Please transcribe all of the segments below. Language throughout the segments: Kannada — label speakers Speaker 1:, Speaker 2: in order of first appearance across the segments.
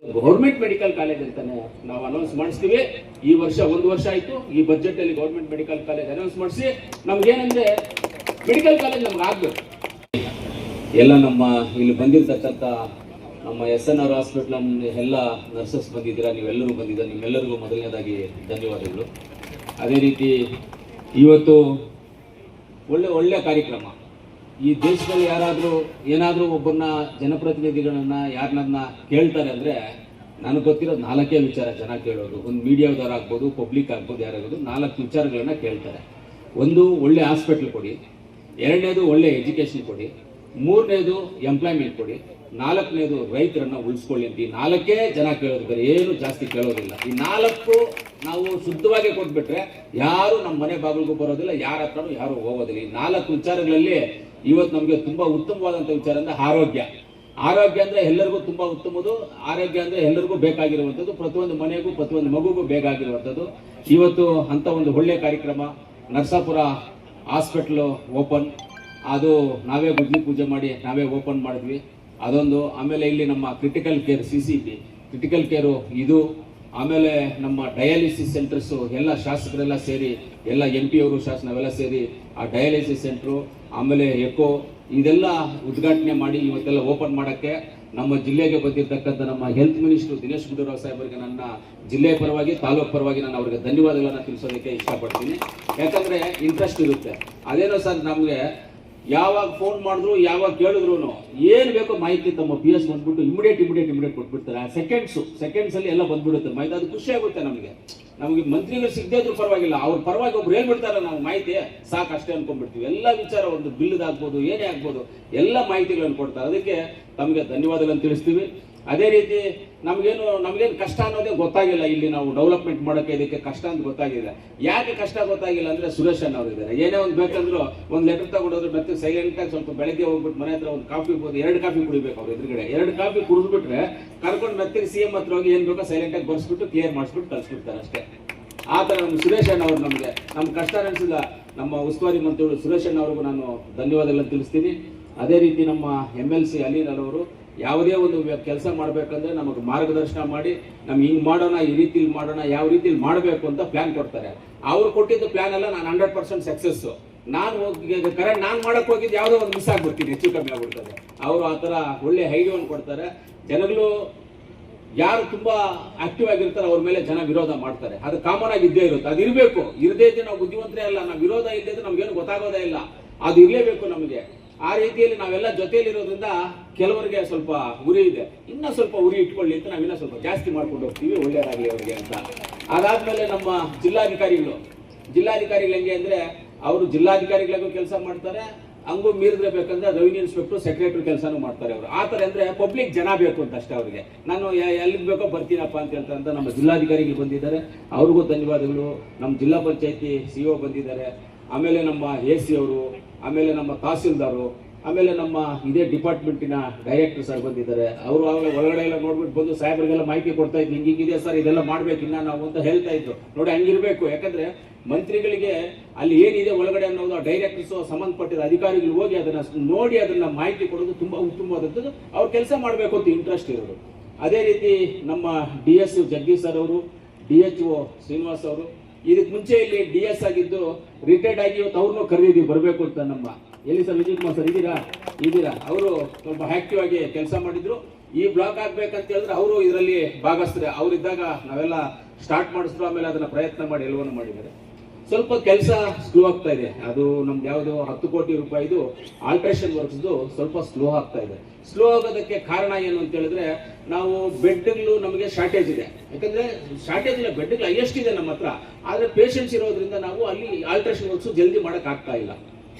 Speaker 1: ಗೌರ್ಮೆಂಟ್ ಮೆಡಿಕಲ್ ಕಾಲೇಜ್ ಅಂತಾನೆ ನಾವು ಅನೌನ್ಸ್ ಮಾಡಿಸ್ತೀವಿ. ಈ ವರ್ಷ 1 ವರ್ಷ ಆಯ್ತು ಈ ಬಜೆಟ್ ಅಲ್ಲಿ ಗೌರ್ಮೆಂಟ್ ಮೆಡಿಕಲ್ ಕಾಲೇಜ್ ಅನೌನ್ಸ್ ಮಾಡಿಸಿ ನಮ್ಗೇನಂದ್ರೆ ಮೆಡಿಕಲ್ ಕಾಲೇಜ್ ನಮ್ಗೆ ಆಗ್ಬೇಕು. ಎಲ್ಲ ನಮ್ಮ ಇಲ್ಲಿ ಬಂದಿರತಕ್ಕಂಥ ನಮ್ಮ SNR ಹಾಸ್ಪಿಟಲ್ ಎಲ್ಲ ನರ್ಸಸ್ ಬಂದಿದ್ದೀರಾ, ನೀವೆಲ್ಲರೂ ಬಂದಿದ್ದೀರಾ, ನಿಮ್ಮೆಲ್ಲರಿಗೂ ಮೊದಲನೇದಾಗಿ ಧನ್ಯವಾದಗಳು. ಅದೇ ರೀತಿ ಇವತ್ತು ಒಳ್ಳೆ ಕಾರ್ಯಕ್ರಮ. ಈ ದೇಶದಲ್ಲಿ ಏನಾದರೂ ಒಬ್ಬರನ್ನ ಜನಪ್ರತಿನಿಧಿಗಳನ್ನ ಯಾರನ್ನ ಕೇಳ್ತಾರೆ ಅಂದರೆ ನನಗೆ ಗೊತ್ತಿರೋದು 4 ವಿಚಾರ ಜನ ಕೇಳೋದು. ಒಂದು ಮೀಡಿಯಾದವ್ರು ಆಗ್ಬೋದು, ಪಬ್ಲಿಕ್ ಆಗ್ಬೋದು, ಯಾರಾಗೋದು 4 ವಿಚಾರಗಳನ್ನ ಕೇಳ್ತಾರೆ. ಒಂದು, ಒಳ್ಳೆ ಹಾಸ್ಪಿಟ್ಲ್ ಕೊಡಿ. 2ನೇದು, ಒಳ್ಳೆ ಎಜುಕೇಷನ್ ಕೊಡಿ. 3ನೇದು, ಎಂಪ್ಲಾಯ್ಮೆಂಟ್ ಕೊಡಿ. 4ನೇದು, ರೈತರನ್ನ ಉಳಿಸ್ಕೊಳ್ಳಿ ಅಂತ. ಈ 4 ಜನ ಕೇಳೋದು, ಬೇರೆ ಏನು ಜಾಸ್ತಿ ಕೇಳೋದಿಲ್ಲ. ಈ 4 ನಾವು ಶುದ್ಧವಾಗಿ ಕೊಟ್ಬಿಟ್ರೆ ಯಾರು ನಮ್ಮ ಮನೆ ಬಾಗಿಲಿಗೂ ಬರೋದಿಲ್ಲ, ಯಾರ ಹತ್ರನೂ ಯಾರು ಹೋಗೋದಿಲ್ಲ. ಈ 4 ವಿಚಾರಗಳಲ್ಲಿ ಇವತ್ತು ನಮಗೆ ತುಂಬಾ ಉತ್ತಮವಾದಂಥ ವಿಚಾರ ಅಂದ್ರೆ ಆರೋಗ್ಯ ಅಂದ್ರೆ ಎಲ್ಲರಿಗೂ ತುಂಬಾ ಉತ್ತಮದು. ಆರೋಗ್ಯ ಅಂದ್ರೆ ಎಲ್ಲರಿಗೂ ಬೇಕಾಗಿರುವಂಥದ್ದು, ಪ್ರತಿಯೊಂದು ಮನೆಗೂ ಪ್ರತಿಯೊಂದು ಮಗುಗೂ ಬೇಕಾಗಿರುವಂಥದ್ದು. ಇವತ್ತು ಅಂತ ಒಂದು ಒಳ್ಳೆ ಕಾರ್ಯಕ್ರಮ. ನರಸಾಪುರ ಹಾಸ್ಪಿಟ್ಲ್ ಓಪನ್, ಅದು ನಾವೇ ಗುದ್ಲಿ ಪೂಜೆ ಮಾಡಿ ನಾವೇ ಓಪನ್ ಮಾಡಿದ್ವಿ, ಅದೊಂದು. ಆಮೇಲೆ ಇಲ್ಲಿ ನಮ್ಮ critical care CCP critical care ಇದು. ಆಮೇಲೆ ನಮ್ಮ ಡಯಾಲಿಸಿಸ್ ಸೆಂಟರ್ಸು ಎಲ್ಲ ಶಾಸಕರೆಲ್ಲ ಸೇರಿ, ಎಲ್ಲ MP ಅವರು ನಾವೆಲ್ಲ ಸೇರಿ ಆ ಡಯಾಲಿಸಿಸ್ ಸೆಂಟ್ರು, ಆಮೇಲೆ ಎಕೋ, ಇದೆಲ್ಲ ಉದ್ಘಾಟನೆ ಮಾಡಿ ಇವತ್ತೆಲ್ಲ ಓಪನ್ ಮಾಡೋಕ್ಕೆ ನಮ್ಮ ಜಿಲ್ಲೆಗೆ ಬಂದಿರತಕ್ಕಂಥ ನಮ್ಮ ಹೆಲ್ತ್ ಮಿನಿಸ್ಟರ್ ದಿನೇಶ್ ಗುಂಡೂರಾವ್ ಸಾಹೇಬರಿಗೆ ನನ್ನ ಜಿಲ್ಲೆಯ ಪರವಾಗಿ, ತಾಲೂಕು ಪರವಾಗಿ ನಾನು ಅವರಿಗೆ ಧನ್ಯವಾದಗಳನ್ನು ತಿಳಿಸೋದಕ್ಕೆ ಇಷ್ಟಪಡ್ತೀನಿ. ಯಾಕಂದರೆ ಇಂಟ್ರೆಸ್ಟ್ ಇರುತ್ತೆ. ಅದೇನೋ ಸರ್, ನಮಗೆ ಯಾವಾಗ ಫೋನ್ ಮಾಡಿದ್ರು, ಯಾವಾಗ ಕೇಳಿದ್ರು ಏನು ಬೇಕೋ ಮಾಹಿತಿ ತಮ್ಮ PS ಬಂದ್ಬಿಟ್ಟು ಇಮಿಡಿಯೇಟ್ ಕೊಟ್ಬಿಡ್ತಾರೆ. ಸೆಕೆಂಡ್ಸಲ್ಲಿ ಎಲ್ಲ ಬಂದ್ಬಿಡುತ್ತೆ ಮಾಹಿತಿ. ಅದು ಖುಷಿ ಆಗುತ್ತೆ ನಮಗೆ ಮಂತ್ರಿಗಳು ಸಿಗದೇ ಇದ್ರೂ ಪರವಾಗಿಲ್ಲ, ಅವ್ರ ಪರವಾಗಿ ಒಬ್ರು ಹೇಳ್ಬಿಡ್ತಾರೆ, ನಾವು ಮಾಹಿತಿ ಸಾಕಷ್ಟೇ ಅನ್ಕೊಂಡ್ಬಿಡ್ತೀವಿ. ಎಲ್ಲ ವಿಚಾರ, ಒಂದು ಬಿಲ್ದಾಗ್ಬೋದು, ಏನೇ ಆಗ್ಬೋದು, ಎಲ್ಲ ಮಾಹಿತಿಗಳನ್ನು ಕೊಡ್ತಾರೆ. ಅದಕ್ಕೆ ತಮಗೆ ಧನ್ಯವಾದಗಳನ್ನು ತಿಳಿಸ್ತೀವಿ. ಅದೇ ರೀತಿ ನಮಗೇನು ಕಷ್ಟ ಅನ್ನೋದೇ ಗೊತ್ತಾಗಿಲ್ಲ. ಇಲ್ಲಿ ನಾವು ಡೆವಲಪ್ಮೆಂಟ್ ಮಾಡೋಕ್ಕೆ ಇದಕ್ಕೆ ಕಷ್ಟ ಅಂತ ಗೊತ್ತಾಗಿದೆ. ಯಾಕೆ ಕಷ್ಟ ಗೊತ್ತಾಗಿಲ್ಲ ಅಂದರೆ ಸುರೇಶ್ ಅಣ್ಣ ಅವರು ಇದ್ದಾರೆ. ಏನೇ ಒಂದು ಬೇಕಂದ್ರು ಒಂದು ಲೆಟರ್ ತಗೊಂಡೋದ್ರೆ ಮತ್ತೆ ಸೈಲೆಂಟಾಗಿ ಸ್ವಲ್ಪ ಬೆಳಗ್ಗೆ ಹೋಗ್ಬಿಟ್ಟು ಮನೆ ಹತ್ರ ಒಂದು ಕಾಫಿ 2 ಕಾಫಿ ಕುಡಿಬೇಕು. ಅವ್ರ ಎದುರುಗಡೆ 2 ಕಾಫಿ ಕುಡಿದ್ಬಿಟ್ರೆ ಕರ್ಕೊಂಡು ಮತ್ತೆ CM ಹತ್ರ ಹೋಗಿ ಏನು ಬೇಕೋ ಸೈಲೆಂಟಾಗಿ ಬರ್ಸ್ಬಿಟ್ಟು ಕ್ಲಿಯರ್ ಮಾಡಿಸ್ಬಿಟ್ಟು ಕಳಿಸ್ಬಿಡ್ತಾರೆ ಅಷ್ಟೇ. ಆ ಥರ ನಮ್ಮ ಸುರೇಶ್ ಅಣ್ಣ ಅವರು ನಮ್ಮ ಕಷ್ಟ ಅನಿಸಿದ ನಮ್ಮ ಉಸ್ತುವಾರಿ ಮಂತ್ರಿಗಳು ಸುರೇಶ್ ಅಣ್ಣ ಅವ್ರಿಗೂ ನಾನು ಧನ್ಯವಾದಗಳನ್ನು ತಿಳಿಸ್ತೀನಿ. ಅದೇ ರೀತಿ ನಮ್ಮ MLC ಅಲಿನರ್ ಅವರು ಯಾವುದೇ ಒಂದು ಕೆಲಸ ಮಾಡಬೇಕಂದ್ರೆ ನಮಗೆ ಮಾರ್ಗದರ್ಶನ ಮಾಡಿ, ನಮ್ಗೆ ಹಿಂಗೆ ಮಾಡೋಣ, ಈ ರೀತಿಲಿ ಮಾಡೋಣ, ಯಾವ ರೀತಿಲಿ ಮಾಡಬೇಕು ಅಂತ ಪ್ಲಾನ್ ಕೊಡ್ತಾರೆ. ಅವ್ರು ಕೊಟ್ಟಿದ್ದು ಪ್ಲಾನ್ ಎಲ್ಲ ನಾನು 100% ಸಕ್ಸಸ್ಸು. ನಾನು ಮಾಡಕ್ಕೆ ಹೋಗಿದ್ದು ಯಾವುದೋ ಒಂದು ಮಿಸ್ ಆಗ್ಬಿಡ್ತೀನಿ, ಹೆಚ್ಚು ಕಮ್ಮಿ ಆಗ್ಬಿಡ್ತದೆ. ಅವರು ಆ ಥರ ಒಳ್ಳೆ ಐಡಿಯಾವನ್ನು ಕೊಡ್ತಾರೆ. ಜನಗಳು ಯಾರು ತುಂಬಾ ಆಕ್ಟಿವ್ ಆಗಿರ್ತಾರೆ ಅವ್ರ ಮೇಲೆ ಜನ ವಿರೋಧ ಮಾಡ್ತಾರೆ. ಅದು ಕಾಮನ್ ಆಗಿ ಇದ್ದೇ ಇರುತ್ತೆ. ಅದು ಇರಬೇಕು. ಇರದೇ ಇದ್ರೆ ನಾವು ಬುದ್ಧಿವಂತರೇ ಅಲ್ಲ. ನಾವು ವಿರೋಧ ಇಲ್ಲದೆ ನಮ್ಗೇನು ಗೊತ್ತಾಗೋದೇ ಇಲ್ಲ. ಅದು ಇರಲೇಬೇಕು ನಮಗೆ. ಆ ರೀತಿಯಲ್ಲಿ ನಾವೆಲ್ಲ ಜೊತೆಯಲ್ಲಿರೋದ್ರಿಂದ ಕೆಲವರಿಗೆ ಸ್ವಲ್ಪ ಉರಿ ಇದೆ. ಇನ್ನೂ ಸ್ವಲ್ಪ ಉರಿ ಇಟ್ಕೊಳ್ಳಿ ಅಂತ ನಾವಿನ್ನ ಸ್ವಲ್ಪ ಜಾಸ್ತಿ ಮಾಡ್ಕೊಂಡು ಹೋಗ್ತೀವಿ, ಒಳ್ಳೆಯದಾಗಲಿ ಅವರಿಗೆ ಅಂತ. ಅದಾದ್ಮೇಲೆ ನಮ್ಮ ಜಿಲ್ಲಾಧಿಕಾರಿಗಳು ಹೆಂಗೆ ಅಂದರೆ, ಅವರು ಜಿಲ್ಲಾಧಿಕಾರಿಗಳಿಗೂ ಕೆಲಸ ಮಾಡ್ತಾರೆ, ಹಂಗೂ ಮೀರಿದ್ರೆ ಬೇಕಂದ್ರೆ ರೆವಿನ್ಯೂ ಇನ್ಸ್ಪೆಕ್ಟರ್, ಸೆಕ್ರೆಟರಿ ಕೆಲಸನೂ ಮಾಡ್ತಾರೆ ಅವರು. ಆ ಥರ ಅಂದರೆ ಪಬ್ಲಿಕ್ ಜನ ಬೇಕು ಅಂತ ಅಷ್ಟೇ ಅವರಿಗೆ. ನಾನು ಎಲ್ಲಿಗೆ ಬೇಕೋ ಬರ್ತೀನಪ್ಪ ಅಂತ ಹೇಳ್ತಾ ನಮ್ಮ ಜಿಲ್ಲಾಧಿಕಾರಿಗಳು ಬಂದಿದ್ದಾರೆ, ಅವ್ರಿಗೂ ಧನ್ಯವಾದಗಳು. ನಮ್ಮ ಜಿಲ್ಲಾ ಪಂಚಾಯತಿ CO ಬಂದಿದ್ದಾರೆ, ಆಮೇಲೆ ನಮ್ಮ AC ಅವರು, ಆಮೇಲೆ ನಮ್ಮ ತಹಸೀಲ್ದಾರು, ಆಮೇಲೆ ನಮ್ಮ ಇದೇ ಡಿಪಾರ್ಟ್ಮೆಂಟಿನ ಡೈರೆಕ್ಟರ್ ಸರ್ ಬಂದಿದ್ದಾರೆ. ಅವರು ಆಮೇಲೆ ಒಳಗಡೆ ಎಲ್ಲ ನೋಡ್ಬಿಟ್ಟು ಬಂದು ಸಾಹೇಬರಿಗೆಲ್ಲ ಮಾಹಿತಿ ಕೊಡ್ತಾ ಇದ್ರು, ಹಿಂಗಿದೆ ಸರ್, ಇದೆಲ್ಲ ಮಾಡ್ಬೇಕಿನ್ನ ನಾವು ಅಂತ ಹೇಳ್ತಾ ಇದ್ರು. ನೋಡಿ, ಹಂಗಿರ್ಬೇಕು. ಯಾಕಂದ್ರೆ ಮಂತ್ರಿಗಳಿಗೆ ಅಲ್ಲಿ ಏನಿದೆ ಒಳಗಡೆ ಅನ್ನೋದು ಡೈರೆಕ್ಟರ್ಸು, ಸಂಬಂಧಪಟ್ಟಿದ ಅಧಿಕಾರಿಗಳು ಹೋಗಿ ಅದನ್ನ ನೋಡಿ ಅದನ್ನ ಮಾಹಿತಿ ಕೊಡೋದು ತುಂಬಾ ಉತ್ತಮವಾದದ್ದು. ಅವ್ರು ಕೆಲಸ ಮಾಡಬೇಕು ಅಂತ ಇಂಟ್ರೆಸ್ಟ್ ಇರೋದು. ಅದೇ ರೀತಿ ನಮ್ಮ DS ಜಗದೀಶ್ ಸರ್ ಅವರು, DHO ಶ್ರೀನಿವಾಸ್ ಅವರು, ಇದಕ್ಕೆ ಮುಂಚೆ ಇಲ್ಲಿ DS ಆಗಿದ್ದು ರಿಟೈರ್ಡ್ ಆಗಿ ಇವತ್ತು ಅವ್ರನ್ನೂ ಕರೆದಿದ್ದೀವಿ ಬರಬೇಕು ಅಂತ. ನಮ್ಮ ಎಲ್ಲಿ ಸರ್, ವಿಜಯ್ ಕುಮಾರ್ ಸರ್ ಇದ್ದೀರಾ? ಅವರು ಸ್ವಲ್ಪ ಆಕ್ಟಿವ್ ಆಗಿ ಕೆಲಸ ಮಾಡಿದ್ರು. ಈ ಬ್ಲಾಕ್ ಆಗ್ಬೇಕಂತ ಹೇಳಿದ್ರೆ ಅವರು ಇದರಲ್ಲಿ ಭಾಗಸ್ಥರೆ. ಅವರಿದ್ದಾಗ ನಾವೆಲ್ಲ ಸ್ಟಾರ್ಟ್ ಮಾಡಿಸಿದ್ರು, ಆಮೇಲೆ ಅದನ್ನ ಪ್ರಯತ್ನ ಮಾಡಿ ಎಲ್ಲವನ್ನೂ ಮಾಡಿದ್ದಾರೆ. ಸ್ವಲ್ಪ ಕೆಲಸ ಸ್ಲೋ ಆಗ್ತಾ ಇದೆ. ಅದು ನಮ್ದು ಯಾವುದು 10 ಕೋಟಿ ರೂಪಾಯಿದು ಆಲ್ಟ್ರೇಷನ್ ವರ್ಕ್ಸ್ದು ಸ್ವಲ್ಪ ಸ್ಲೋ ಆಗ್ತಾ ಇದೆ. ಸ್ಲೋ ಆಗೋದಕ್ಕೆ ಕಾರಣ ಏನು ಅಂತ ಹೇಳಿದ್ರೆ, ನಾವು ಬೆಡ್ಗಳು ನಮಗೆ ಶಾರ್ಟೇಜ್ ಇದೆ. ಯಾಕಂದ್ರೆ ಶಾರ್ಟೇಜ್ ಇಲ್ಲ, ಬೆಡ್ಗಳು ಹೈಯೆಸ್ಟ್ ಇದೆ ನಮ್ಮ ಹತ್ರ. ಆದ್ರೆ ಪೇಷಂಟ್ಸ್ ಇರೋದ್ರಿಂದ ನಾವು ಅಲ್ಲಿ ಆಲ್ಟ್ರೇಷನ್ ವರ್ಕ್ಸ್ ಜಲ್ದಿ ಮಾಡಕ್ ಆಗ್ತಾ ಇಲ್ಲ.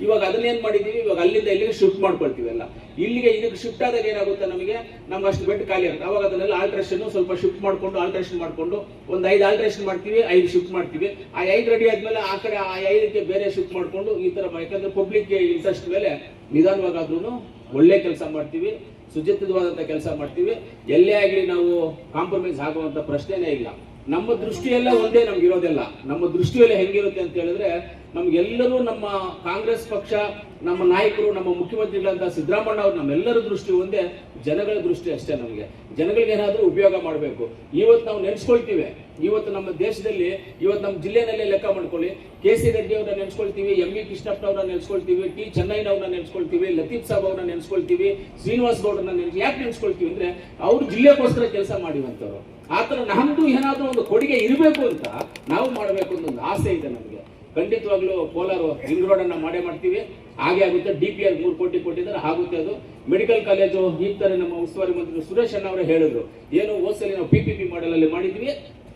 Speaker 1: ಇವಾಗ ಅದನ್ನೇನ್ ಮಾಡಿದೀವಿ, ಇವಾಗ ಅಲ್ಲಿಂದ ಇಲ್ಲಿಗೆ ಶಿಫ್ಟ್ ಮಾಡ್ಕೊಳ್ತೀವಿ. ಎಲ್ಲ ಇಲ್ಲಿಗೆ ಇದಕ್ಕೆ ಶಿಫ್ಟ್ ಆದಾಗ ಏನಾಗುತ್ತೆ, ನಮಗೆ ಅಷ್ಟು ಬೆಡ್ ಖಾಲಿ ಆಗುತ್ತೆ. ಅವಾಗ ಅದನ್ನೆಲ್ಲ ಆಲ್ಟ್ರೇಷನ್ ಸ್ವಲ್ಪ ಶಿಫ್ಟ್ ಮಾಡ್ಕೊಂಡು ಒಂದು 5 ಆಲ್ಟ್ರೇಷನ್ ಮಾಡ್ತೀವಿ, 5 ಶಿಫ್ಟ್ ಮಾಡ್ತೀವಿ. ಆ 5 ರೆಡಿ ಆದ್ಮೇಲೆ ಆ ಕಡೆ ಆ 5ಕ್ಕೆ ಬೇರೆ ಶಿಫ್ಟ್ ಮಾಡ್ಕೊಂಡು ಈ ತರ. ಯಾಕಂದ್ರೆ ಪಬ್ಲಿಕ್ ಇಂಟ್ರೆಸ್ಟ್ ಮೇಲೆ ನಿಧಾನವಾಗಾದ್ರೂ ಒಳ್ಳೆ ಕೆಲಸ ಮಾಡ್ತೀವಿ, ಸುಚಿತವಾದಂತ ಕೆಲಸ ಮಾಡ್ತೀವಿ. ಎಲ್ಲೇ ಆಗಲಿ ನಾವು ಕಾಂಪ್ರಮೈಸ್ ಆಗುವಂತ ಪ್ರಶ್ನೆನೇ ಇಲ್ಲ. ನಮ್ಮ ದೃಷ್ಟಿಯೆಲ್ಲ ಒಂದೇ, ನಮ್ಗೆ ಇರೋದೆಲ್ಲ ನಮ್ಮ ದೃಷ್ಟಿಯಲ್ಲಿ ಹೆಂಗಿರುತ್ತೆ ಅಂತ ಹೇಳಿದ್ರೆ, ನಮ್ಗೆಲ್ಲರೂ ನಮ್ಮ ಕಾಂಗ್ರೆಸ್ ಪಕ್ಷ, ನಮ್ಮ ನಾಯಕರು, ನಮ್ಮ ಮುಖ್ಯಮಂತ್ರಿಗಳಂತ ಸಿದ್ದರಾಮಣ್ಣ ಅವರು ನಮ್ಮೆಲ್ಲರ ದೃಷ್ಟಿ ಒಂದೇ, ಜನಗಳ ದೃಷ್ಟಿ ಅಷ್ಟೇ. ನಮಗೆ ಜನಗಳಿಗೆ ಏನಾದರೂ ಉಪಯೋಗ ಮಾಡಬೇಕು. ಇವತ್ತು ನಾವು ನೆನೆಸ್ಕೊಳ್ತೀವಿ, ಇವತ್ತು ನಮ್ಮ ದೇಶದಲ್ಲಿ, ಇವತ್ತು ನಮ್ಮ ಜಿಲ್ಲೆನಲ್ಲೇ ಲೆಕ್ಕ ಮಾಡ್ಕೊಳ್ಳಿ, ಕೆ ಸಿ ರೆಡ್ಡಿ ಅವ್ರನ್ನ ನೆನೆಸ್ಕೊಳ್ತೀವಿ, ಎಂ ವಿ ಕೃಷ್ಣಪ್ಪನವ್ರನ್ನ ನೆನೆಸ್ಕೊಳ್ತೀವಿ, ಟಿ ಚೆನ್ನೈನವ್ರನ್ನ ನೆನೆಸ್ಕೊಳ್ತೀವಿ, ಲತೀಫ್ ಸಾಬ್ ಅವ್ರನ್ನ ನೆನೆಸ್ಕೊಳ್ತೀವಿ, ಶ್ರೀನಿವಾಸ್ ಗೌಡ್ರನ್ನ ಯಾಕೆ ನೆನೆಸ್ಕೊಳ್ತೀವಿ ಅಂದ್ರೆ ಅವ್ರು ಜಿಲ್ಲೆಗೋಸ್ಕರ ಕೆಲಸ ಮಾಡಿವಂತವ್ರು. ಆತರ ನಮ್ದು ಏನಾದ್ರೂ ಒಂದು ಕೊಡುಗೆ ಇರಬೇಕು ಅಂತ ನಾವು ಮಾಡಬೇಕು ಅನ್ನೋ ಒಂದು ಆಸೆ ಇದೆ ನಮಗೆ. ಖಂಡಿತವಾಗ್ಲೂ ಕೋಲಾರ ರಿಂಗ್ ರೋಡ್ ಅನ್ನ ಮಾಡ್ತೀವಿ, ಹಾಗೆ ಆಗುತ್ತೆ. DPR 3 ಕೋಟಿ ಕೊಟ್ಟಿದ್ದಾರೆ, ಆಗುತ್ತೆ ಅದು. ಮೆಡಿಕಲ್ ಕಾಲೇಜು ಈ ತರ ನಮ್ಮ ಉಸ್ತುವಾರಿ ಮಂತ್ರಿ ಸುರೇಶ್ ಅಣ್ಣ ಅವರೇ ಹೇಳಿದ್ರು, ಏನು ಹೋದ್ಸಲಿ ನಾವು PPP ಮಾಡೆಲ್ ಅಲ್ಲಿ ಮಾಡಿದ್ವಿ,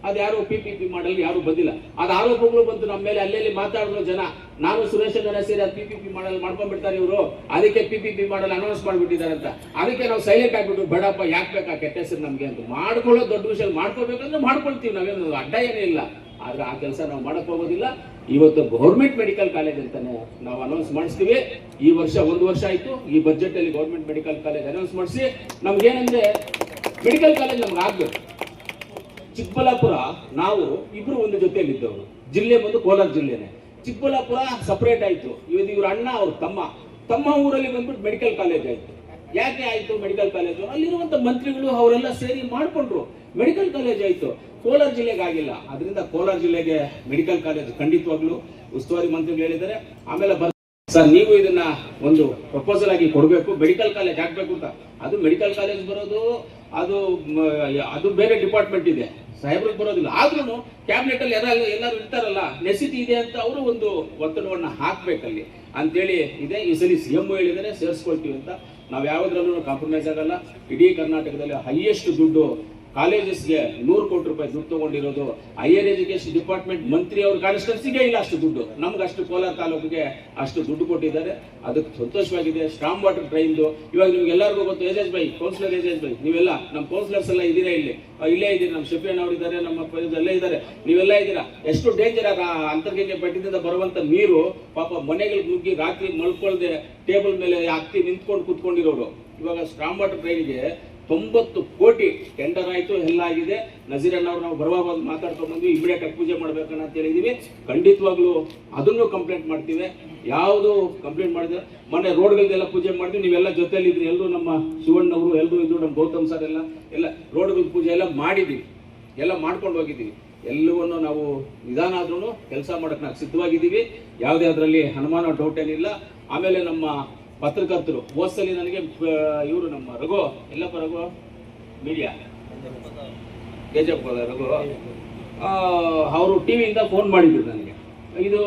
Speaker 1: ಅದು ಯಾರು PPP ಮಾಡಲ್ ಯಾರು ಬಂದಿಲ್ಲ. ಅದು ಆರೋಪಗಳು ಬಂತು ನಮ್ಮ ಮೇಲೆ, ಅಲ್ಲೆಲ್ಲಿ ಮಾತಾಡಿದ್ರು ಜನ, ನಾನು ಸುರೇಶ್ ಅಣ್ಣ ಸೇರಿ ಅದು PPP ಮಾಡಲ್ ಮಾಡ್ಕೊಂಡ್ಬಿಡ್ತಾರೆ ಇವರು, ಅದಕ್ಕೆ PPP ಮಾಡಲ್ ಅನೌನ್ಸ್ ಮಾಡ್ಬಿಟ್ಟಿದ್ದಾರೆ ಅಂತ. ಅದಕ್ಕೆ ನಾವು ಸೈಲೆಂಟ್ ಆಗ್ಬಿಟ್ಟು, ಬೇಡಪ್ಪ ಯಾಕೆ ಬೇಕಾ ಕೆಟ್ಟ ಹೆಸರು ನಮ್ಗೆ ಅಂತ. ಮಾಡ್ಕೊಳ್ಳೋದು ದೊಡ್ಡ ವಿಷಯ, ಮಾಡ್ಕೋಬೇಕಂದ್ರೆ ಮಾಡ್ಕೊಳ್ತೀವಿ, ನಾವೇನು ಅಡ್ಡ ಏನೇ ಇಲ್ಲ. ಆದ್ರೆ ಆ ಕೆಲಸ ನಾವು ಮಾಡಕ್ ಹೋಗೋದಿಲ್ಲ. ಇವತ್ತು ಗೌರ್ಮೆಂಟ್ ಮೆಡಿಕಲ್ ಕಾಲೇಜ್ ಅಂತಾನೆ ನಾವು ಅನೌನ್ಸ್ ಮಾಡಿಸ್ತೀವಿ. ಈ ವರ್ಷ 1 ವರ್ಷ ಆಯ್ತು, ಈ ಬಜೆಟ್ ಅಲ್ಲಿ ಗೌರ್ಮೆಂಟ್ ಮೆಡಿಕಲ್ ಕಾಲೇಜ್ ಅನೌನ್ಸ್ ಮಾಡಿಸಿ. ನಮ್ಗೇನಂದ್ರೆ ಮೆಡಿಕಲ್ ಕಾಲೇಜ್ ನಮ್ಗೆ ಆಗ್ಬೇಕು. ಚಿಕ್ಕಬಳ್ಳಾಪುರ ನಾವು ಇಬ್ರು ಒಂದು ಜೊತೆಯಲ್ಲಿ ಇದ್ದವರು, ಜಿಲ್ಲೆ ಬಂದು ಕೋಲಾರ ಜಿಲ್ಲೆನೆ. ಚಿಕ್ಕಬಳ್ಳಾಪುರ ಸಪರೇಟ್ ಆಯ್ತು, ಇವತ್ತು ಇವ್ರ ಅಣ್ಣ ಅವ್ರ ತಮ್ಮ ಊರಲ್ಲಿ ಬಂದ್ಬಿಟ್ಟು ಮೆಡಿಕಲ್ ಕಾಲೇಜ್ ಆಯ್ತು. ಯಾಕೆ ಆಯ್ತು ಮೆಡಿಕಲ್ ಕಾಲೇಜು? ಅಲ್ಲಿರುವಂತ ಮಂತ್ರಿಗಳು ಅವರೆಲ್ಲ ಸೇರಿ ಮಾಡ್ಕೊಂಡ್ರು, ಮೆಡಿಕಲ್ ಕಾಲೇಜ್ ಆಯ್ತು. ಕೋಲಾರ ಜಿಲ್ಲೆಗೆ ಆಗಿಲ್ಲ, ಅದರಿಂದ ಕೋಲಾರ ಜಿಲ್ಲೆಗೆ ಮೆಡಿಕಲ್ ಕಾಲೇಜ್ ಖಂಡಿತವಾಗ್ಲೂ ಉಸ್ತುವಾರಿ ಮಂತ್ರಿಗಳು ಹೇಳಿದ್ದಾರೆ. ಆಮೇಲೆ ಸರ್ ನೀವು ಇದನ್ನ ಒಂದು ಪ್ರಪೋಸಲ್ ಆಗಿ ಕೊಡಬೇಕು, ಮೆಡಿಕಲ್ ಕಾಲೇಜ್ ಆಗ್ಬೇಕು ಅಂತ. ಅದು ಮೆಡಿಕಲ್ ಕಾಲೇಜ್ ಬರೋದು ಅದು ಬೇರೆ ಡಿಪಾರ್ಟ್ಮೆಂಟ್ ಇದೆ, ಸಾಹೇಬ್ರಿಗೆ ಬರೋದಿಲ್ಲ. ಆದ್ರೂ ಕ್ಯಾಬಿನೆಟ್ ಅಲ್ಲಿ ಎಲ್ಲರೂ ಇರ್ತಾರಲ್ಲ, ನೆಸಿಟಿ ಇದೆ ಅಂತ ಅವರು ಒಂದು ಒತ್ತಡವನ್ನ ಹಾಕ್ಬೇಕಲ್ಲಿ ಅಂತೇಳಿ ಇದೆ. ಈ ಸಲ CM ಹೇಳಿದರೆ ಸೇರಿಸ್ಕೊಳ್ತೀವಿ ಅಂತ. ನಾವು ಯಾವುದ್ರಲ್ಲೂ ಕಾಂಪ್ರಮೈಸ್ ಆಗಲ್ಲ. ಇಡೀ ಕರ್ನಾಟಕದಲ್ಲಿ ಹೈಯೆಸ್ಟ್ ದುಡ್ಡು ಕಾಲೇಜಸ್ಗೆ 100 ಕೋಟಿ ರೂಪಾಯಿ ದುಡ್ಡು ತಗೊಂಡಿರೋದು ಹೈಯರ್ ಎಜುಕೇಶನ್ ಡಿಪಾರ್ಟ್ಮೆಂಟ್ ಮಂತ್ರಿ ಅವ್ರ ಕಾನ್ಸ್ಟಿಟ್ಯೂನ್ಸಿಗೆ ಇಲ್ಲ ಅಷ್ಟು ದುಡ್ಡು, ನಮ್ಗೆ ಅಷ್ಟು ಕೋಲಾರ ತಾಲೂಕಿಗೆ ಅಷ್ಟು ದುಡ್ಡು ಕೊಟ್ಟಿದ್ದಾರೆ. ಅದಕ್ಕೆ ಸಂತೋಷವಾಗಿದೆ. ಸ್ಟ್ರಾಂಗ್ ವಾಟರ್ ಟ್ರೈನ್ದು ಇವಾಗ ನಿಮ್ಗೆ ಎಲ್ಲರಿಗೂ ಗೊತ್ತು, ಏಜೇಜ್ ಬೈ ಕೌನ್ಸಿಲರ್ ಏಜೇಜ್ ಬೈ, ನೀವೆಲ್ಲ ನಮ್ಮ ಕೌನ್ಸಿಲರ್ಸ್ ಎಲ್ಲ ಇದ್ದೀರಾ, ಇಲ್ಲೇ ಇದ್ದೀರಿ, ನಮ್ಮ ಶಫಿಯನ್ ಅವ್ರು ಇದ್ದಾರೆ, ನಮ್ಮ ಎಲ್ಲೇ ಇದ್ದಾರೆ, ನೀವೆಲ್ಲ ಇದ್ದೀರಾ. ಎಷ್ಟು ಡೇಂಜರ್ ಆಗ ಅಂತರ್ಗಂಗೆ ಬೆಟ್ಟದಿಂದ ಬರುವಂತ ನೀರು, ಪಾಪ ಮನೆಗಳಿಗೆ ನುಗ್ಗಿ ರಾತ್ರಿ ಮಲ್ಕೊಳ್ದೆ ಟೇಬಲ್ ಮೇಲೆ ಹತ್ತಿ ನಿಂತ್ಕೊಂಡು ಕುತ್ಕೊಂಡಿರೋರು. ಇವಾಗ ಸ್ಟ್ರಾಂಗ್ ವಾಟರ್ ಟ್ರೈನ್ಗೆ 90 ಕೋಟಿ ಟೆಂಡರ್ ಆಯ್ತು, ಎಲ್ಲ ಆಗಿದೆ. ನಜೀರಣ್ಣ ಅವ್ರು ನಾವು ಬರುವಾಗ ಮಾತಾಡ್ಕೊಂಡು ಬಂದ್ವಿ, ಇಮಿಡಿಯೇಟ್ ಆಗಿ ಪೂಜೆ ಮಾಡ್ಬೇಕನ್ನ ಅಂತ ಹೇಳಿದೀವಿ. ಖಂಡಿತವಾಗ್ಲೂ ಅದನ್ನು ಕಂಪ್ಲೇಂಟ್ ಮಾಡ್ತೀವಿ. ಯಾವುದು ಕಂಪ್ಲೇಂಟ್ ಮಾಡಿದ್ರೆ ಮೊನ್ನೆ ರೋಡ್ಗಳಿಗೆಲ್ಲ ಪೂಜೆ ಮಾಡಿದ್ವಿ, ನೀವೆಲ್ಲ ಜೊತೆಲಿ ಇದ್ರಿ, ಎಲ್ಲರೂ ನಮ್ಮ ಶಿವಣ್ಣವರು ಎಲ್ಲರೂ ಇದ್ರು, ನಮ್ಮ ಗೌತಮ್ ಸರ್ ಎಲ್ಲ ರೋಡ್ಗಳ ಪೂಜೆ ಎಲ್ಲ ಮಾಡಿದೀವಿ, ಎಲ್ಲ ಮಾಡ್ಕೊಂಡು ಹೋಗಿದ್ದೀವಿ. ಎಲ್ಲವನ್ನು ನಾವು ನಿಧಾನ ಆದ್ರೂ ಕೆಲಸ ಮಾಡಕ್ ನಾವು ಸಿದ್ಧವಾಗಿದ್ದೀವಿ. ಯಾವುದೇ ಅದರಲ್ಲಿ ಅನುಮಾನ ಡೌಟ್ ಏನಿಲ್ಲ. ಆಮೇಲೆ ನಮ್ಮ ಪತ್ರಕರ್ತರು ಹೋದ್ಸಲಿ ನನಗೆ ಇವರು ನಮ್ಮ ರಘು ಮೀಡಿಯಾ ರಘು ಅವರು ಟಿವಿಯಿಂದ ಫೋನ್ ಮಾಡಿದ್ರು ನನಗೆ, ಇದು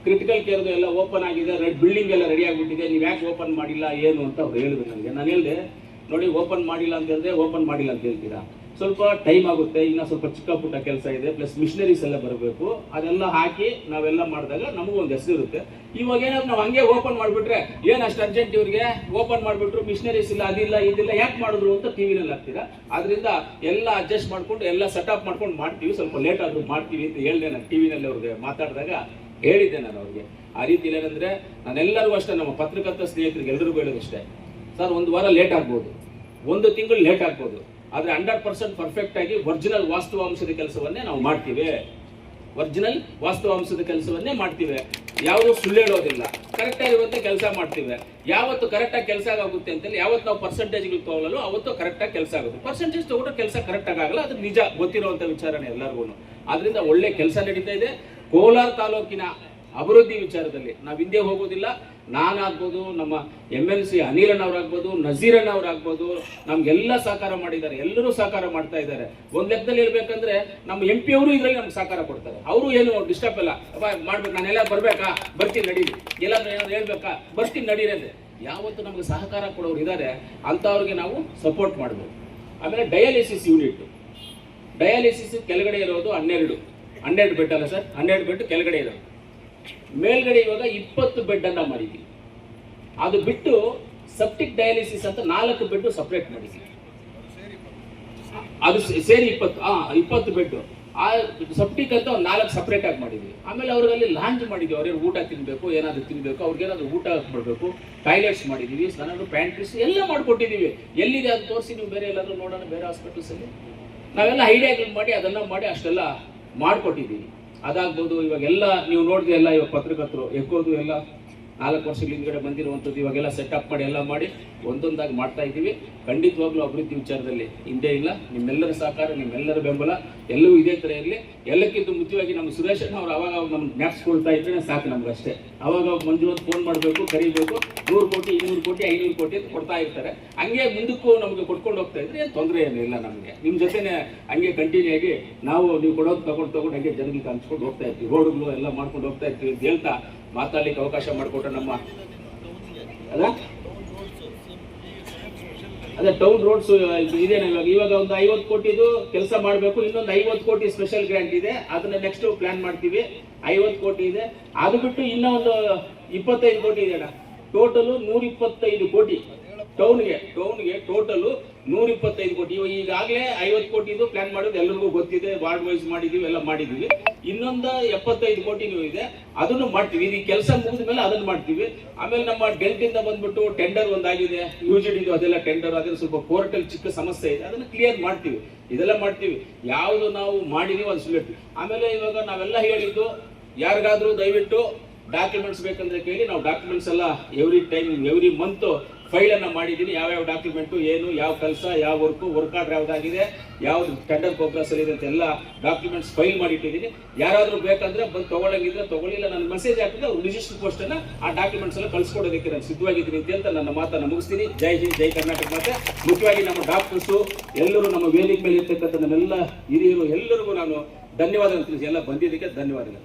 Speaker 1: ಕ್ರಿಟಿಕಲ್ ಕೇರ್ದು ಎಲ್ಲ ಓಪನ್ ಆಗಿದೆ, ಬಿಲ್ಡಿಂಗ್ ಎಲ್ಲ ರೆಡಿ ಆಗಿಬಿಟ್ಟಿದೆ, ನೀವು ಯಾಕೆ ಓಪನ್ ಮಾಡಿಲ್ಲ ಏನು ಅಂತ ಅವ್ರು ಹೇಳಿದ್ರು ನನಗೆ. ನಾನು ಹೇಳಿದೆ, ನೋಡಿ ಓಪನ್ ಮಾಡಿಲ್ಲ ಅಂತ ಹೇಳಿದ್ರೆ ಓಪನ್ ಮಾಡಿಲ್ಲ ಅಂತ ಹೇಳ್ತೀರಾ, ಸ್ವಲ್ಪ ಟೈಮ್ ಆಗುತ್ತೆ, ಇನ್ನ ಸ್ವಲ್ಪ ಚಿಕ್ಕ ಪುಟ್ಟ ಕೆಲಸ ಇದೆ, ಪ್ಲಸ್ ಮಿಷನರೀಸ್ ಎಲ್ಲ ಬರಬೇಕು, ಅದೆಲ್ಲ ಹಾಕಿ ನಾವೆಲ್ಲ ಮಾಡಿದಾಗ ನಮಗೂ ಒಂದು ಹೆಸರು ಇರುತ್ತೆ. ಇವಾಗ ಏನಾದ್ರು ನಾವು ಹಂಗೆ ಓಪನ್ ಮಾಡಿಬಿಟ್ರೆ ಏನು ಅಷ್ಟು ಅರ್ಜೆಂಟ್ ಇವ್ರಿಗೆ ಓಪನ್ ಮಾಡಿಬಿಟ್ರು, ಮಿಷನರೀಸ್ ಇಲ್ಲ, ಅದಿಲ್ಲ ಇದಿಲ್ಲ, ಯಾಕೆ ಮಾಡಿದ್ರು ಅಂತ ಟಿವಿನಲ್ಲಿ ಹಾಕ್ತೀರಾ. ಆದ್ರಿಂದ ಎಲ್ಲ ಅಡ್ಜಸ್ಟ್ ಮಾಡ್ಕೊಂಡು ಎಲ್ಲ ಸೆಟಪ್ ಮಾಡ್ಕೊಂಡು ಮಾಡ್ತೀವಿ, ಸ್ವಲ್ಪ ಲೇಟ್ ಆದ್ರೂ ಮಾಡ್ತೀವಿ ಅಂತ ಹೇಳಿದೆ ನಾನು ಟಿವಿನಲ್ಲಿ ಅವ್ರಿಗೆ ಮಾತಾಡಿದಾಗ ಹೇಳಿದ್ದೆ ನಾನು ಅವ್ರಿಗೆ. ಆ ರೀತಿ ಏನಂದ್ರೆ ನಾನೆಲ್ಲರಿಗೂ ಅಷ್ಟೇ, ನಮ್ಮ ಪತ್ರಕರ್ತ ಸ್ನೇಹಿತರಿಗೆ ಎಲ್ಲರಿಗೂ ಹೇಳೋದಷ್ಟೇ, ಸರ್ 1 ವಾರ ಲೇಟ್ ಆಗ್ಬೋದು, 1 ತಿಂಗಳು ಲೇಟ್ ಆಗ್ಬೋದು, ಆದ್ರೆ 100% ಪರ್ಫೆಕ್ಟ್ ಆಗಿ ಒರಿಜಿನಲ್ ವಾಸ್ತವಾಂಶದ ಕೆಲಸವನ್ನೇ ನಾವು ಮಾಡ್ತೀವಿ. ಒರಿಜಿನಲ್ ವಾಸ್ತವಾಂಶದ ಕೆಲಸವನ್ನೇ ಮಾಡ್ತೀವಿ, ಯಾವುದು ಸುಳ್ಳು ಹೇಳೋದಿಲ್ಲ, ಕರೆಕ್ಟ್ ಆಗಿರುವಂತೆ ಕೆಲಸ ಮಾಡ್ತೀವಿ. ಯಾವತ್ತು ಕರೆಕ್ಟ್ ಆಗಿ ಕೆಲಸ ಆಗುತ್ತೆ ಅಂತೇಳಿ ಯಾವತ್ತು ನಾವು ಪರ್ಸೆಂಟೇಜ್ಗಳು ತಗೊಳ್ಳಲು ಅವತ್ತು ಕರೆಕ್ಟ್ ಆಗಿ ಕೆಲಸ ಆಗುತ್ತೆ. ಪರ್ಸೆಂಟೇಜ್ ತಗೊಂಡ್ರೆ ಕೆಲಸ ಕರೆಕ್ಟ್ ಆಗಲ್ಲ, ಅದು ನಿಜ, ಗೊತ್ತಿರುವಂತ ವಿಚಾರನೇ ಎಲ್ಲರಿಗೂ. ಆದ್ರಿಂದ ಒಳ್ಳೆ ಕೆಲಸ ನಡೀತಾ ಇದೆ. ಕೋಲಾರ ತಾಲೂಕಿನ ಅಭಿವೃದ್ಧಿ ವಿಚಾರದಲ್ಲಿ ನಾವು ಹಿಂದೆ ಹೋಗೋದಿಲ್ಲ. ನಾನಾಗ್ಬೋದು, ನಮ್ಮ MLC ಅನಿಲಣ್ಣವ್ರಾಗ್ಬೋದು, ನಜೀರಣ್ಣವ್ರಾಗ್ಬೋದು, ನಮ್ಗೆಲ್ಲ ಸಹಕಾರ ಮಾಡಿದ್ದಾರೆ, ಎಲ್ಲರೂ ಸಹಕಾರ ಮಾಡ್ತಾ ಇದ್ದಾರೆ. ಒಂದ್ ಲೆಕ್ಕದಲ್ಲಿ ಹೇಳ್ಬೇಕಂದ್ರೆ ನಮ್ಮ MP ಅವರು ಇದ್ರಲ್ಲಿ ನಮ್ಗೆ ಸಹಕಾರ ಕೊಡ್ತಾರೆ. ಅವರು ಏನು ಡಿಸ್ಟರ್ಬ್ ಇಲ್ಲ, ಮಾಡ್ಬೇಕು, ನಾನೆಲ್ಲ ಬರ್ಬೇಕಾ, ಬರ್ತೀನಿ ನಡೀರಿ, ಎಲ್ಲಾದ್ರೂ ಏನಾದ್ರು ಹೇಳ್ಬೇಕಾ, ಬರ್ತೀನಿ ನಡೀರಿ ಅಂದ್ರೆ ಯಾವತ್ತು ನಮ್ಗೆ ಸಹಕಾರ ಕೊಡೋರು ಇದ್ದಾರೆ ಅಂತವ್ರಿಗೆ ನಾವು ಸಪೋರ್ಟ್ ಮಾಡ್ಬೇಕು. ಆಮೇಲೆ ಡಯಾಲಿಸಿಸ್ ಯೂನಿಟ್, ಡಯಾಲಿಸಿಸ್ ಕೆಳಗಡೆ ಇರೋದು 12 ಬೆಡ್ ಅಲ್ಲ ಸರ್, 12 ಬೆಡ್ ಕೆಳಗಡೆ ಇರೋದು, ಮೇಲ್ಗಡೆ ಇವಾಗ 20 ಬೆಡ್ ಅನ್ನ ಮಾಡಿದ್ದೀವಿ. ಅದು ಬಿಟ್ಟು ಸೆಪ್ಟಿಕ್ ಡಯಾಲಿಸಿಸ್ ಅಂತ 4 ಬೆಡ್ ಸಪರೇಟ್ ಮಾಡಿದ್ದೀವಿ, ಅದು ಸೇರಿ 20 ಬೆಡ್. ಆ ಸೆಪ್ಟಿಕ್ ಅಂತ 4 ಸಪರೇಟ್ ಆಗಿ ಮಾಡಿದ್ವಿ. ಆಮೇಲೆ ಅವ್ರಲ್ಲಿ ಲಾಂಚ್ ಮಾಡಿದ್ವಿ, ಅವ್ರಿಗೆ ಊಟ ತಿನ್ಬೇಕು, ಏನಾದ್ರು ತಿನ್ಬೇಕು, ಅವ್ರಿಗೇನಾದ್ರು ಊಟ ಕೊಡ್ಬೇಕು, ಟಾಯ್ಲೆಟ್ಸ್ ಮಾಡಿದೀವಿ, ಸ್ನಾನ ಪ್ಯಾಂಟ್ರೀಸ್ ಎಲ್ಲ ಮಾಡ್ಕೊಟ್ಟಿದೀವಿ. ಎಲ್ಲಿದೆ ಅದು ತೋರಿಸಿ, ನೀವು ಬೇರೆ ಎಲ್ಲಾದ್ರೂ ನೋಡೋಣ, ಬೇರೆ ಹಾಸ್ಪಿಟಲ್ಸ್ ಅಲ್ಲಿ ನಾವೆಲ್ಲ ಐಡಿಯಾಗಳು ಮಾಡಿ ಅದನ್ನ ಮಾಡಿ ಅಷ್ಟೆಲ್ಲ ಮಾಡ್ಕೊಟ್ಟಿದ್ದೀವಿ. ಅದಾಗ್ಬೋದು. ಇವಾಗೆಲ್ಲ ನೀವು ನೋಡಿದ್ರೆ ಎಲ್ಲ ಇವಾಗ ಪತ್ರಕರ್ತರು ಎಕ್ಕೋದು ಎಲ್ಲ 4 ವರ್ಷಗಳ ಹಿಂದ್ಗಡೆ ಬಂದಿರುವಂಥದ್ದು ಇವಾಗೆಲ್ಲ ಸೆಟಪ್ ಮಾಡಿ ಎಲ್ಲ ಮಾಡಿ ಒಂದೊಂದಾಗಿ ಮಾಡ್ತಾ ಇದ್ದೀವಿ. ಖಂಡಿತವಾಗ್ಲೂ ಅಭಿವೃದ್ಧಿ ವಿಚಾರದಲ್ಲಿ ಹಿಂದೆ ಇಲ್ಲ. ನಿಮ್ಮೆಲ್ಲರ ಸಹಕಾರ, ನಿಮ್ಮೆಲ್ಲರ ಬೆಂಬಲ ಎಲ್ಲವೂ ಇದೇ ಥರ ಇರಲಿ. ಎಲ್ಲಕ್ಕಿಂತ ಮುಖ್ಯವಾಗಿ ನಮ್ಮ ಸುರೇಶ್ ಅಣ್ಣ ಅವ್ರು ಅವಾಗ ನಮ್ಗೆ ಜ್ಞಾಪಿಸ್ಕೊಳ್ತಾ ಇದ್ರೆ ಸಾಕು ನಮ್ಗಷ್ಟೇ. ಅವಾಗ ಮಂಜುನಾಥ್ ಫೋನ್ ಮಾಡಬೇಕು, ಕರಿಬೇಕು, 100 ಕೋಟಿ 200 ಕೋಟಿ 500 ಕೋಟಿ ಅಂತ ಕೊಡ್ತಾ ಇರ್ತಾರೆ. ಹಂಗೆ ಮುಂದಕ್ಕೂ ನಮಗೆ ಕೊಟ್ಕೊಂಡು ಹೋಗ್ತಾ ಇದ್ರೆ ಏನು ತೊಂದರೆ ಏನಿಲ್ಲ ನಮಗೆ. ನಿಮ್ಮ ಜೊತೆನೆ ಹಂಗೆ ಕಂಟಿನ್ಯೂ ಆಗಿ ನಾವು ನೀವು ಕೊಡೋದು ತಗೊಂಡು ಹಂಗೆ ಜನಗಳಿಗೆ ಹಂಚ್ಕೊಂಡು ಹೋಗ್ತಾ ಇರ್ತೀವಿ. ರೋಡ್ಗಳು ಎಲ್ಲ ಮಾಡ್ಕೊಂಡು ಹೋಗ್ತಾ ಇರ್ತೀವಿ ಅಂತ ಹೇಳ್ತಾ ಮಾತಾಡ್ಲಿಕ್ಕೆ ಅವಕಾಶ ಮಾಡಿಕೊಟ್ರೆ ನಮ್ಮ ಅದೇ ಟೌನ್ ರೋಡ್ಸ್ ಇದೇನ ಇವಾಗ ಒಂದು 50 ಕೋಟಿದು ಕೆಲಸ ಮಾಡಬೇಕು. ಇನ್ನೊಂದು 50 ಕೋಟಿ ಸ್ಪೆಷಲ್ ಗ್ರಾಂಟ್ ಇದೆ, ಅದನ್ನ ನೆಕ್ಸ್ಟ್ ಪ್ಲಾನ್ ಮಾಡ್ತೀವಿ. 50 ಕೋಟಿ ಇದೆ. ಅದು ಬಿಟ್ಟು ಇನ್ನೂ ಒಂದು 25 ಕೋಟಿ ಇದೆ ಅಣ್ಣ. ಟೋಟಲ್ 125 ಕೋಟಿ ಟೌನ್ಗೆ ಟೋಟಲ್ 125 ಕೋಟಿ. ಈಗಾಗಲೇ 50 ಕೋಟಿದು ಪ್ಲಾನ್ ಮಾಡೋದು ಎಲ್ಲರಿಗೂ ಗೊತ್ತಿದೆ. ವಾರ್ಡ್ ವೈಸ್ ಮಾಡಿದೀವಿ, ಎಲ್ಲ ಮಾಡಿದೀವಿ. ಇನ್ನೊಂದು 75 ಕೋಟಿ ಇದೆ, ಅದನ್ನು ಮಾಡ್ತೀವಿ. ಈ ಕೆಲಸ ಮುಗಿದ ಮೇಲೆ ಅದನ್ನು ಮಾಡ್ತೀವಿ. ಆಮೇಲೆ ನಮ್ಮ ಡೆಲ್ಟಿಂದ ಬಂದ್ಬಿಟ್ಟು ಟೆಂಡರ್ ಒಂದಾಗಿದೆ, ಯುಜಿಡಿದು ಅದೆಲ್ಲ ಟೆಂಡರ್, ಅದ್ರ ಸ್ವಲ್ಪ ಕೋರ್ಟಲ್ಲಿ ಚಿಕ್ಕ ಸಮಸ್ಯೆ ಇದೆ, ಅದನ್ನು ಕ್ಲಿಯರ್ ಮಾಡ್ತೀವಿ. ಇದೆಲ್ಲ ಮಾಡ್ತೀವಿ. ಯಾವುದು ನಾವು ಮಾಡಿದೀವಿ ಅದು ಸುಳ್ಳು. ಆಮೇಲೆ ಇವಾಗ ನಾವೆಲ್ಲ ಹೇಳಿದ್ದು, ಯಾರಿಗಾದ್ರೂ ದಯವಿಟ್ಟು ಡಾಕ್ಯುಮೆಂಟ್ಸ್ ಬೇಕಂದ್ರೆ ಕೇಳಿ. ನಾವು ಡಾಕ್ಯುಮೆಂಟ್ಸ್ ಎಲ್ಲ ಎವ್ರಿ ಮಂತ್ ಫೈಲ್ ಅನ್ನ ಮಾಡಿದ್ದೀನಿ. ಯಾವ್ಯಾವ ಡಾಕ್ಯುಮೆಂಟು ಏನು, ಯಾವ ಕೆಲಸ, ಯಾವ ವರ್ಕ್ ಆರ್ಡರ್ ಯಾವ್ದಾಗಿದೆ, ಯಾವ್ದು ಟೆಂಡರ್ ಪ್ರೋಗ್ರೆಸ್ ಅಲ್ಲಿ ಇದೆ ಎಲ್ಲ ಡಾಕ್ಯುಮೆಂಟ್ಸ್ ಫೈಲ್ ಮಾಡಿಟ್ಟಿದ್ದೀನಿ. ಯಾರಾದ್ರೂ ಬೇಕಂದ್ರೆ ಬಂದು ತಗೊಳ್ಳಂಗಿದ್ರೆ ತಗೊಳ್ಳಿಲ್ಲ, ನನ್ನ ಮೆಸೇಜ್ ಹಾಕಿದ್ರೆ ಅವ್ರು ರಿಜಿಸ್ಟರ್ ಪೋಸ್ಟ್ ಅನ್ನ ಆ ಡಾಕ್ಯುಮೆಂಟ್ಸ್ ಎಲ್ಲ ಕಳ್ಸಿಕೊಡೋದಕ್ಕೆ ನಾನು ಸಿದ್ಧವಾಗಿದ್ದೀನಿ ಅಂತ ನನ್ನ ಮಾತನ್ನು ಮುಗಿಸ್ತೀನಿ. ಜೈ ಹಿಂದ್, ಜೈ ಕರ್ನಾಟಕ. ಮತ್ತೆ ಮುಖ್ಯವಾಗಿ ನಮ್ಮ ಡಾಕ್ಟರ್ಸು ಎಲ್ಲರೂ, ನಮ್ಮ ವೇದಿಕೆ ಮೇಲೆ ಇರ್ತಕ್ಕಂಥ ನನ್ನೆಲ್ಲ ಹಿರಿಯರು ಎಲ್ಲರಿಗೂ ನಾನು ಧನ್ಯವಾದ ತಿಳಿಸಿ. ಎಲ್ಲ ಬಂದಿದ್ದಕ್ಕೆ ಧನ್ಯವಾದಗಳು.